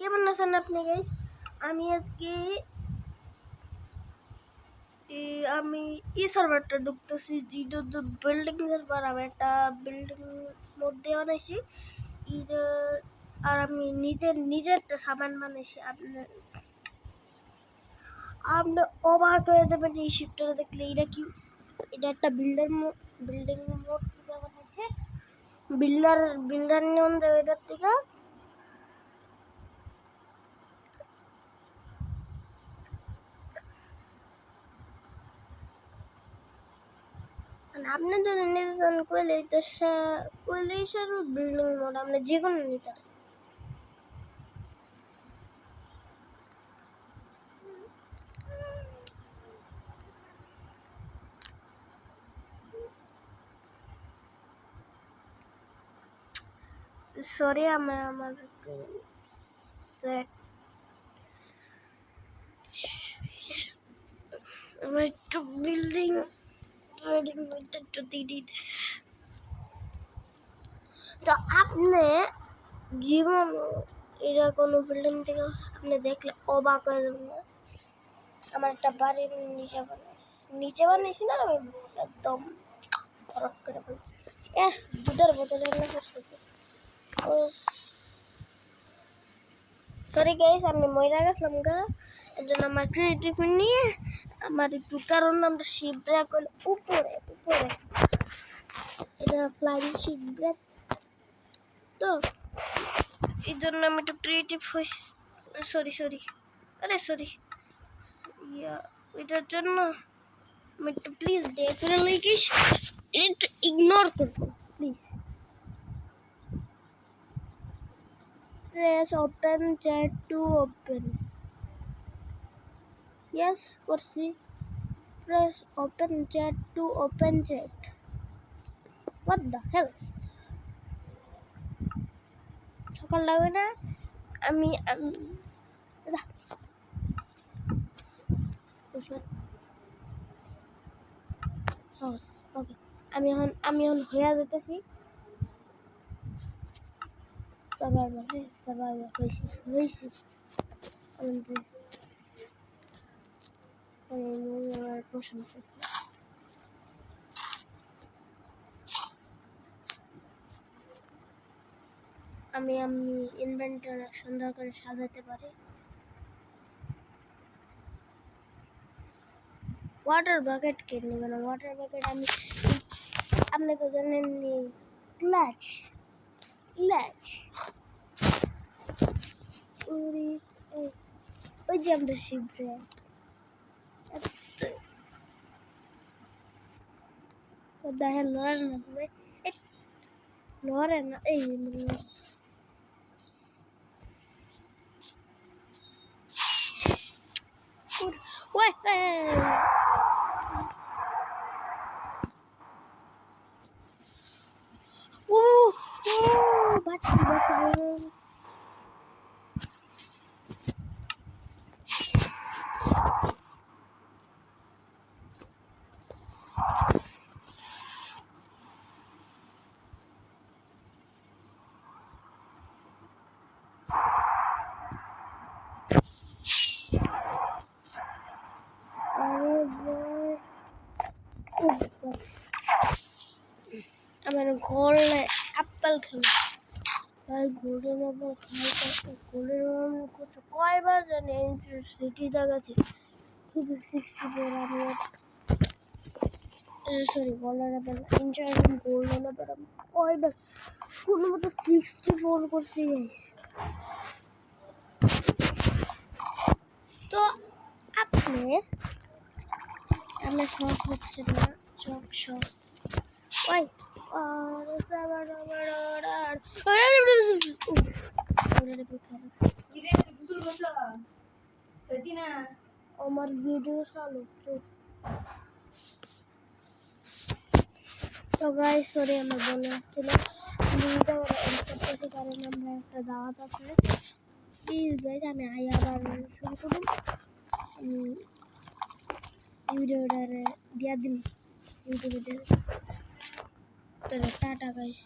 কেমন আছেন আপনি গাইস? আমি আজকে আমি সার্ভারটা ঢুকতেছি, যেটা বিল্ডিং সার্ভার। আমি একটা বিল্ডিং মধ্যে বানাইছি আর আমি নিজের একটা সামান বানাইছি। আপনি অবাক হয়ে যাবেন এই শিপটা দেখলে। এটা একটা বিল্ডিং মোড থেকে বানাইছে। বিল্ডার নিয়ম দেয় এটার থেকে। আপনি যদি নিতে চান কৈলাসের বিল্ডিং মোড, আপনি যে কোনো নিতে পারেন। সরি, আমি আমার সেট আমার একটু বিল্ডিং ট্রেডিং একটু দিদি। তো আপনি জীবন এরা কোনো বিল্ডিং থেকে আপনি দেখলে অবাক হয়ে যাবেন না। আমার একটা বাড়ির নিচে বানিয়েছি না, আমি একদম খরচ করে ফেলছি। দুধের বোতলে এনে করছি। সরি গাইস, আমি ময়রা গেছিলাম এর জন্য আমার ক্রিয়েটিভ নিয়ে আমার একটু, কারণ আমরা শিপ ব্রেক হলে উপরে এটা ফ্লাইং শিপ ব্রেক, তো এই জন্য আমি একটু ক্রিয়েটিভ হয়েছি। সরি ওইটার জন্য আমি একটু প্লিজ দেখে লিখিস, একটু ইগনোর করবো please. Press open chat to open. Yes, করছি। Press open chat to open chat. What the hell? সকাল লাগবে না? আমি ওকে, আমি এখন হয়ে যেতেছি। সার্ভাইভার হয়েছি। আমি ইনভেন্টর সুন্দর করে সাজাতে পারি। ওয়াটার বাকেট কে নেবে না? ওয়াটার বাকেট আপনি তো জানেন ক্লাচ ওই যে আমরা শিখবে দেখেন লড়ে না এই আমার ঘরে আপেল খেলো ভাই, গোল্ডেন আপেল খাই। গোল্ডেন আপেল কয়বার জানি সিটি দেখাচ্ছি, শুধু 64। আমি sorry, golden apple golden apple আমি কয়বার কোনো মতো 64 করছি গাইস। তো আপনার শখ হচ্ছে না? শখ ওই আমার ভিডিও চালু। তো গাইস সরি, আমার বলে আসছিল ভিডিওটা করতেছি কারণ আমরা একটা দাওয়াত আছে। প্লিজ গাইস, আমি আবার শুরু করুন। ভিডিওটা দিয়া দিন ইউটিউবে। Tata guys.